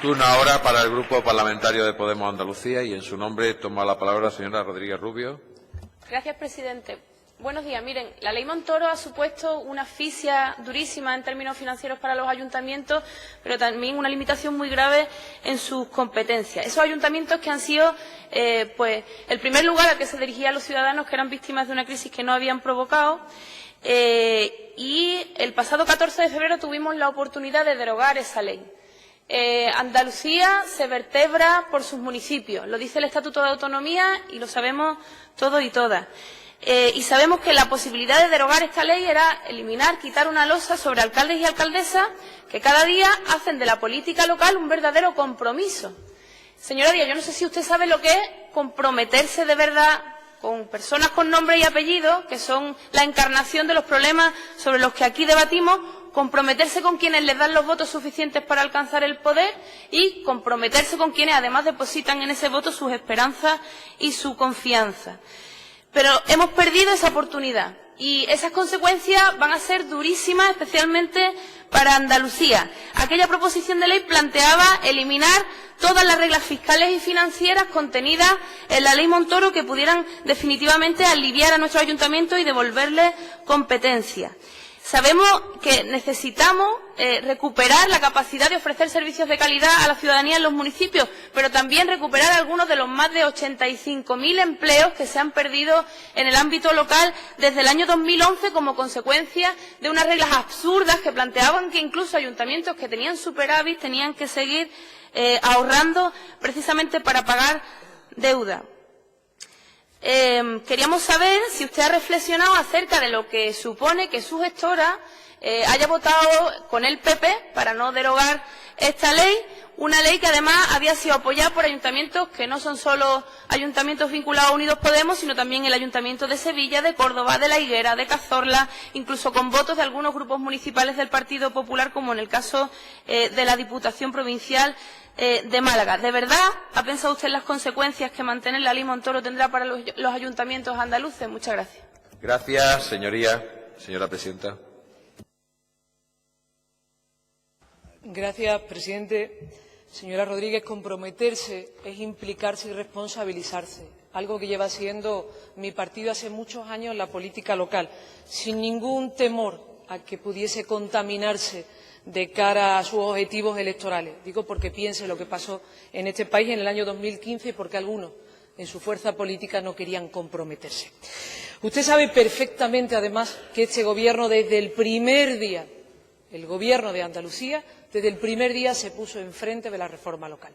Turno ahora para el Grupo Parlamentario de Podemos Andalucía y en su nombre toma la palabra la señora Rodríguez Rubio. Gracias, presidente. Buenos días. Miren, la Ley Montoro ha supuesto una asfixia durísima en términos financieros para los ayuntamientos, pero también una limitación muy grave en sus competencias. Esos ayuntamientos que han sido el primer lugar al que se dirigían los ciudadanos que eran víctimas de una crisis que no habían provocado. Y el pasado 14 de febrero tuvimos la oportunidad de derogar esa ley. Andalucía se vertebra por sus municipios, lo dice el Estatuto de Autonomía y lo sabemos todos y todas. Y sabemos que la posibilidad de derogar esta ley era eliminar, quitar una losa sobre alcaldes y alcaldesas que cada día hacen de la política local un verdadero compromiso. Señora Díaz, yo no sé si usted sabe lo que es comprometerse de verdad con personas con nombre y apellido, que son la encarnación de los problemas sobre los que aquí debatimos, comprometerse con quienes les dan los votos suficientes para alcanzar el poder y comprometerse con quienes además depositan en ese voto sus esperanzas y su confianza. Pero hemos perdido esa oportunidad y esas consecuencias van a ser durísimas, especialmente para Andalucía. Aquella proposición de ley planteaba eliminar todas las reglas fiscales y financieras contenidas en la Ley Montoro que pudieran definitivamente aliviar a nuestros ayuntamientos y devolverles competencia. Sabemos que necesitamos recuperar la capacidad de ofrecer servicios de calidad a la ciudadanía en los municipios, pero también recuperar algunos de los más de 85.000 empleos que se han perdido en el ámbito local desde el año 2011 como consecuencia de unas reglas absurdas que planteaban que incluso ayuntamientos que tenían superávit tenían que seguir ahorrando precisamente para pagar deuda. Queríamos saber si usted ha reflexionado acerca de lo que supone que su gestora haya votado con el PP para no derogar esta ley, una ley que además había sido apoyada por ayuntamientos que no son solo ayuntamientos vinculados a Unidos Podemos, sino también el Ayuntamiento de Sevilla, de Córdoba, de La Higuera, de Cazorla, incluso con votos de algunos grupos municipales del Partido Popular, como en el caso de la Diputación Provincial de Málaga. ¿De verdad ha pensado usted en las consecuencias que mantener la Ley Montoro tendrá para los ayuntamientos andaluces? Muchas gracias. Gracias, señoría. Señora presidenta. Gracias, presidente. Señora Rodríguez, comprometerse es implicarse y responsabilizarse, algo que lleva siendo mi partido hace muchos años en la política local, sin ningún temor a que pudiese contaminarse de cara a sus objetivos electorales. Digo porque piense lo que pasó en este país en el año 2015 y porque algunos en su fuerza política no querían comprometerse. Usted sabe perfectamente, además, que este Gobierno desde el primer día, el Gobierno de Andalucía, desde el primer día se puso enfrente de la reforma local,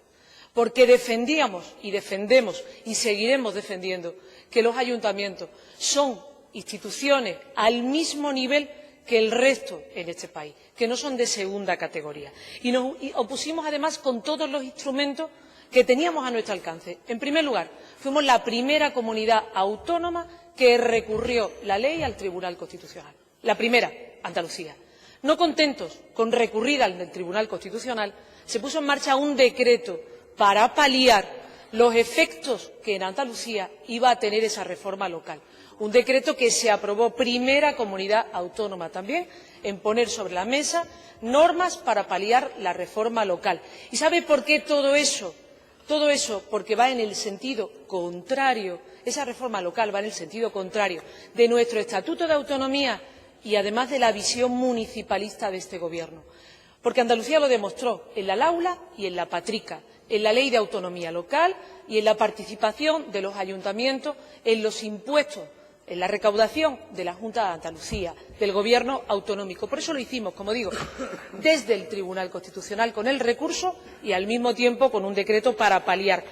porque defendíamos y defendemos y seguiremos defendiendo que los ayuntamientos son instituciones al mismo nivel que el resto en este país, que no son de segunda categoría. Y nos opusimos, además, con todos los instrumentos que teníamos a nuestro alcance. En primer lugar, fuimos la primera comunidad autónoma que recurrió la ley al Tribunal Constitucional. La primera, Andalucía. No contentos con recurrir al Tribunal Constitucional, se puso en marcha un decreto para paliar los efectos que en Andalucía iba a tener esa reforma local. Un decreto que se aprobó primera comunidad autónoma también en poner sobre la mesa normas para paliar la reforma local. ¿Y sabe por qué todo eso? Todo eso porque va en el sentido contrario, esa reforma local va en el sentido contrario de nuestro Estatuto de Autonomía y además de la visión municipalista de este Gobierno. Porque Andalucía lo demostró en la Laula y en la Patrica, en la Ley de Autonomía Local y en la participación de los ayuntamientos en los impuestos, en la recaudación de la Junta de Andalucía, del Gobierno autonómico. Por eso lo hicimos, como digo, desde el Tribunal Constitucional con el recurso y al mismo tiempo con un decreto para paliar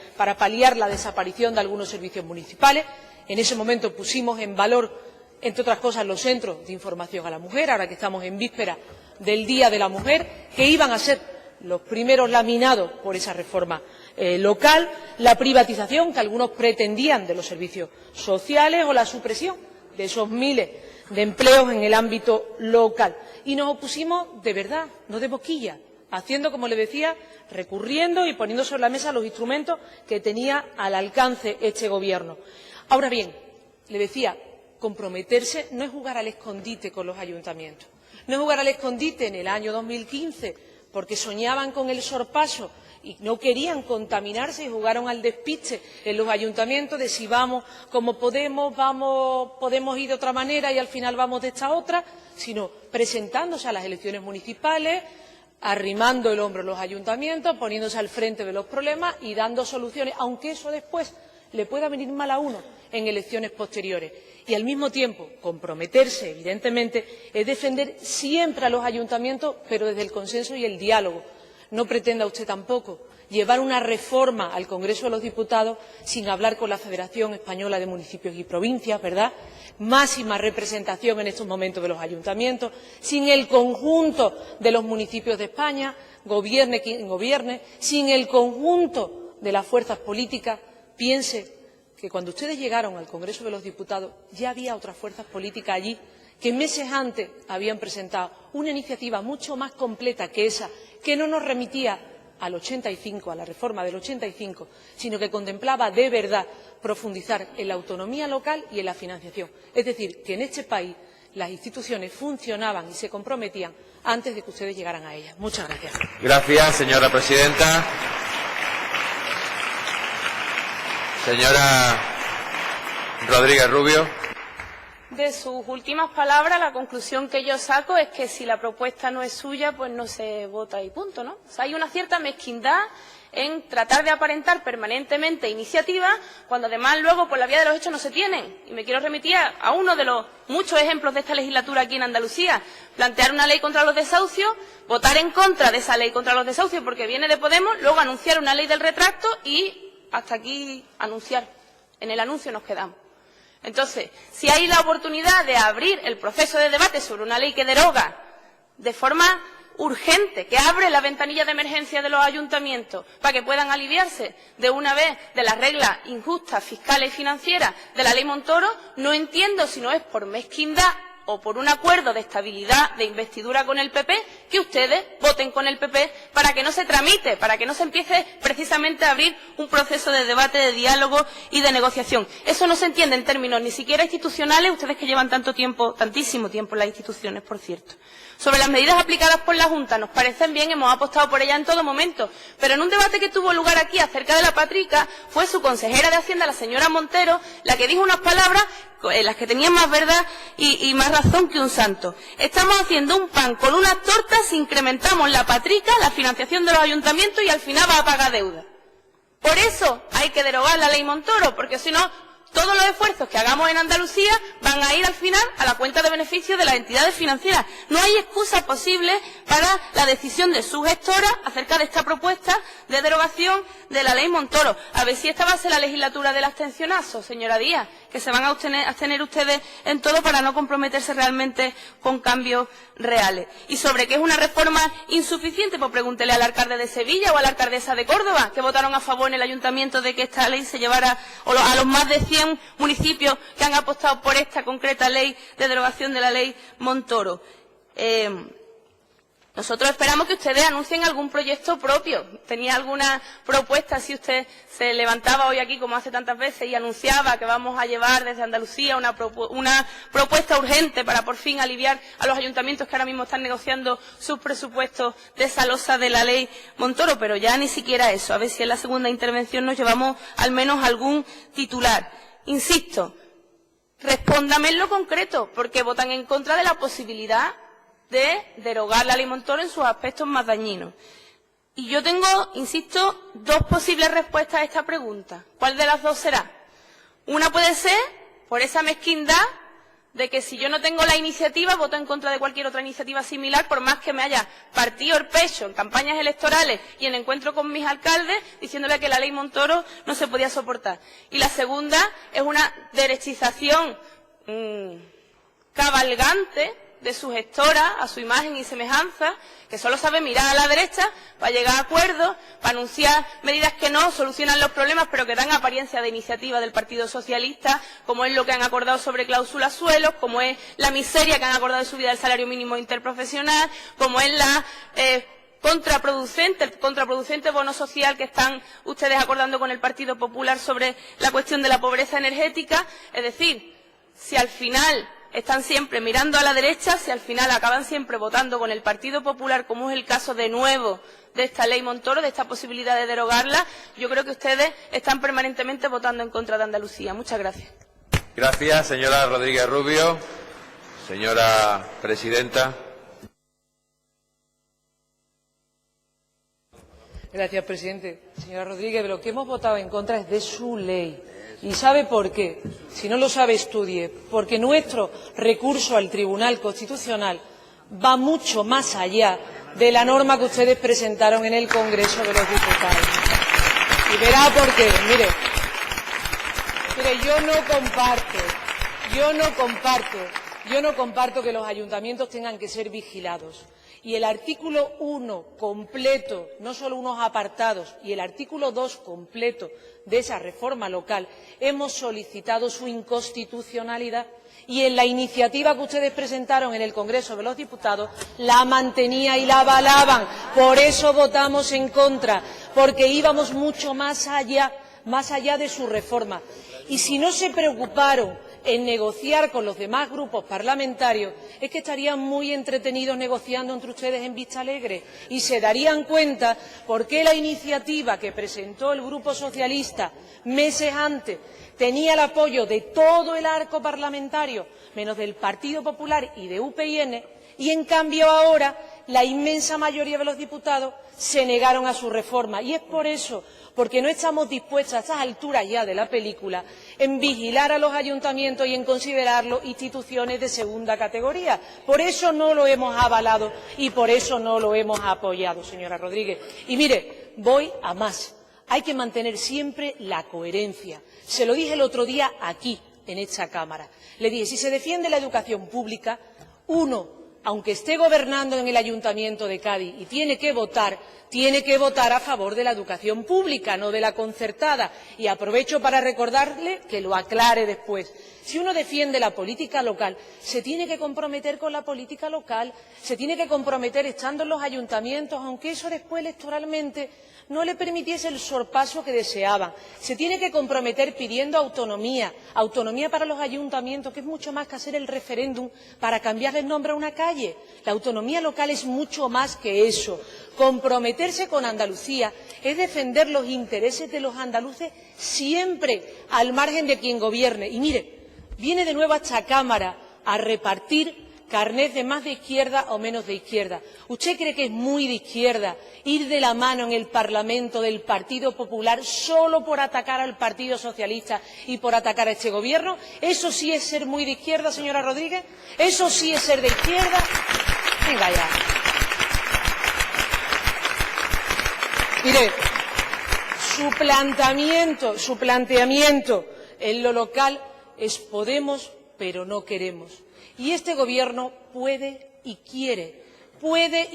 la desaparición de algunos servicios municipales. En ese momento pusimos en valor, entre otras cosas, los centros de información a la mujer, ahora que estamos en víspera del Día de la Mujer, que iban a ser los primeros laminados por esa reforma local, la privatización que algunos pretendían de los servicios sociales o la supresión de esos miles de empleos en el ámbito local. Y nos opusimos de verdad, no de boquilla, haciendo, como le decía, recurriendo y poniendo sobre la mesa los instrumentos que tenía al alcance este Gobierno. Ahora bien, le decía, comprometerse no es jugar al escondite con los ayuntamientos, no es jugar al escondite en el año 2015 porque soñaban con el sorpaso y no querían contaminarse y jugaron al despiste en los ayuntamientos de si vamos como podemos ir de otra manera y al final vamos de esta otra, sino presentándose a las elecciones municipales, arrimando el hombro a los ayuntamientos, poniéndose al frente de los problemas y dando soluciones, aunque eso después le pueda venir mal a uno en elecciones posteriores. Y al mismo tiempo, comprometerse, evidentemente, es defender siempre a los ayuntamientos, pero desde el consenso y el diálogo. No pretenda usted tampoco llevar una reforma al Congreso de los Diputados sin hablar con la Federación Española de Municipios y Provincias, ¿verdad? Máxima representación en estos momentos de los ayuntamientos, sin el conjunto de los municipios de España, gobierne quien gobierne, sin el conjunto de las fuerzas políticas. Piense que cuando ustedes llegaron al Congreso de los Diputados ya había otras fuerzas políticas allí que meses antes habían presentado una iniciativa mucho más completa que esa, que no nos remitía al 85, a la reforma del 85, sino que contemplaba de verdad profundizar en la autonomía local y en la financiación. Es decir, que en este país las instituciones funcionaban y se comprometían antes de que ustedes llegaran a ellas. Muchas gracias. Gracias, señora presidenta. Señora Rodríguez Rubio. De sus últimas palabras, la conclusión que yo saco es que si la propuesta no es suya, pues no se vota y punto, ¿no? O sea, hay una cierta mezquindad en tratar de aparentar permanentemente iniciativas, cuando además luego por la vía de los hechos no se tienen. Y me quiero remitir a uno de los muchos ejemplos de esta legislatura aquí en Andalucía. Plantear una ley contra los desahucios, votar en contra de esa ley contra los desahucios porque viene de Podemos, luego anunciar una ley del retracto y hasta aquí anunciar. En el anuncio nos quedamos. Entonces, si hay la oportunidad de abrir el proceso de debate sobre una ley que deroga de forma urgente, que abre la ventanilla de emergencia de los ayuntamientos para que puedan aliviarse de una vez de las reglas injustas, fiscales y financieras de la ley Montoro, no entiendo si no es por mezquindad o por un acuerdo de estabilidad de investidura con el PP, que ustedes voten con el PP para que no se tramite, para que no se empiece precisamente a abrir un proceso de debate, de diálogo y de negociación. Eso no se entiende en términos ni siquiera institucionales, ustedes que llevan tanto tiempo, tantísimo tiempo en las instituciones, por cierto. Sobre las medidas aplicadas por la Junta, nos parecen bien, hemos apostado por ellas en todo momento, pero en un debate que tuvo lugar aquí acerca de la Patrica, fue su consejera de Hacienda, la señora Montero, la que dijo unas palabras en las que tenían más verdad y más razón que un santo. Estamos haciendo un pan con unas tortas si incrementamos la Patrica, la financiación de los ayuntamientos y al final va a pagar deuda. Por eso hay que derogar la ley Montoro, porque si no, todos los esfuerzos que hagamos en Andalucía van a ir al final a la cuenta de beneficios de las entidades financieras. No hay excusa posible para la decisión de su gestora acerca de esta propuesta de derogación de la ley Montoro. A ver si esta va a ser la legislatura del abstencionazo, señora Díaz, que se van a abstener ustedes en todo para no comprometerse realmente con cambios reales. Y sobre qué es una reforma insuficiente, pues pregúntele al alcalde de Sevilla o a la alcaldesa de Córdoba, que votaron a favor en el ayuntamiento de que esta ley se llevara, o a los más de 100 municipios que han apostado por esta concreta ley de derogación de la ley Montoro. Nosotros esperamos que ustedes anuncien algún proyecto propio. Tenía alguna propuesta, si usted se levantaba hoy aquí, como hace tantas veces, y anunciaba que vamos a llevar desde Andalucía una propuesta urgente para por fin aliviar a los ayuntamientos que ahora mismo están negociando sus presupuestos de esa losa de la ley Montoro, pero ya ni siquiera eso. A ver si en la segunda intervención nos llevamos al menos algún titular. Insisto, respóndame en lo concreto, porque votan en contra de la posibilidad de derogar la ley Montoro en sus aspectos más dañinos. Y yo tengo, insisto, dos posibles respuestas a esta pregunta. ¿Cuál de las dos será? Una puede ser por esa mezquindad de que si yo no tengo la iniciativa, voto en contra de cualquier otra iniciativa similar, por más que me haya partido el pecho en campañas electorales y en encuentro con mis alcaldes, diciéndole que la ley Montoro no se podía soportar. Y la segunda es una derechización cabalgante de su gestora, a su imagen y semejanza, que solo sabe mirar a la derecha para llegar a acuerdos, para anunciar medidas que no solucionan los problemas, pero que dan apariencia de iniciativa del Partido Socialista, como es lo que han acordado sobre cláusulas suelos, como es la miseria que han acordado de subida del salario mínimo interprofesional, como es la contraproducente bono social que están ustedes acordando con el Partido Popular sobre la cuestión de la pobreza energética. Es decir, si al final están siempre mirando a la derecha si al final acaban siempre votando con el Partido Popular, como es el caso de nuevo de esta ley Montoro, de esta posibilidad de derogarla? Yo creo que ustedes están permanentemente votando en contra de Andalucía. Muchas gracias. Gracias, señora Rodríguez Rubio. Señora presidenta. Gracias, presidente. Señora Rodríguez, de lo que hemos votado en contra es de su ley. ¿Y sabe por qué? Si no lo sabe, estudie. Porque nuestro recurso al Tribunal Constitucional va mucho más allá de la norma que ustedes presentaron en el Congreso de los Diputados. Y verá por qué. Mire, yo no comparto que los ayuntamientos tengan que ser vigilados. Y el artículo 1 completo, no solo unos apartados, y el artículo 2 completo de esa reforma local, hemos solicitado su inconstitucionalidad. Y en la iniciativa que ustedes presentaron en el Congreso de los Diputados la mantenía y la avalaban. Por eso votamos en contra, porque íbamos mucho más allá de su reforma. Y si no se preocuparon en negociar con los demás grupos parlamentarios, es que estarían muy entretenidos negociando entre ustedes en Vistalegre y se darían cuenta por qué la iniciativa que presentó el Grupo Socialista meses antes tenía el apoyo de todo el arco parlamentario, menos del Partido Popular y de UPyN, y en cambio ahora la inmensa mayoría de los diputados se negaron a su reforma. Y es por eso, porque no estamos dispuestos a estas alturas ya de la película en vigilar a los ayuntamientos y en considerarlos instituciones de segunda categoría. Por eso no lo hemos avalado y por eso no lo hemos apoyado, señora Rodríguez. Y mire, voy a más. Hay que mantener siempre la coherencia. Se lo dije el otro día aquí, en esta Cámara. Le dije, si se defiende la educación pública, uno, aunque esté gobernando en el Ayuntamiento de Cádiz y tiene que votar a favor de la educación pública, no de la concertada. Y aprovecho para recordarle que lo aclare después. Si uno defiende la política local, se tiene que comprometer con la política local, se tiene que comprometer estando en los ayuntamientos, aunque eso después electoralmente no le permitiese el sorpaso que deseaban. Se tiene que comprometer pidiendo autonomía para los ayuntamientos, que es mucho más que hacer el referéndum para cambiarle el nombre a una calle. La autonomía local es mucho más que eso. Comprometerse con Andalucía es defender los intereses de los andaluces siempre, al margen de quien gobierne. Y mire, viene de nuevo a esta Cámara a repartir carnés de más de izquierda o menos de izquierda. ¿Usted cree que es muy de izquierda ir de la mano en el Parlamento del Partido Popular solo por atacar al Partido Socialista y por atacar a este Gobierno? ¿Eso sí es ser muy de izquierda, señora Rodríguez? ¿Eso sí es ser de izquierda? Venga ya. Mire, su planteamiento en lo local es Podemos, pero no queremos. Y este Gobierno puede y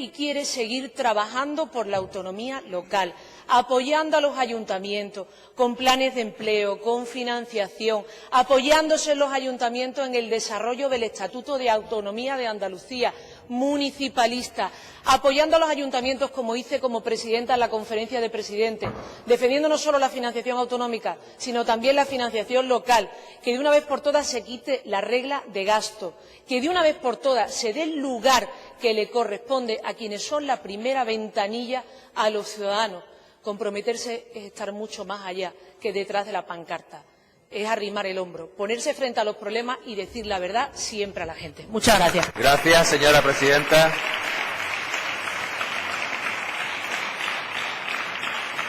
quiere seguir trabajando por la autonomía local, apoyando a los ayuntamientos con planes de empleo, con financiación, apoyándose en los ayuntamientos en el desarrollo del Estatuto de Autonomía de Andalucía, municipalista, apoyando a los ayuntamientos, como hice como presidenta en la Conferencia de Presidentes, defendiendo no solo la financiación autonómica, sino también la financiación local, que de una vez por todas se quite la regla de gasto, que de una vez por todas se dé el lugar que le corresponde a quienes son la primera ventanilla a los ciudadanos. Comprometerse es estar mucho más allá que detrás de la pancarta. Es arrimar el hombro, ponerse frente a los problemas y decir la verdad siempre a la gente. Muchas gracias. Gracias, señora presidenta.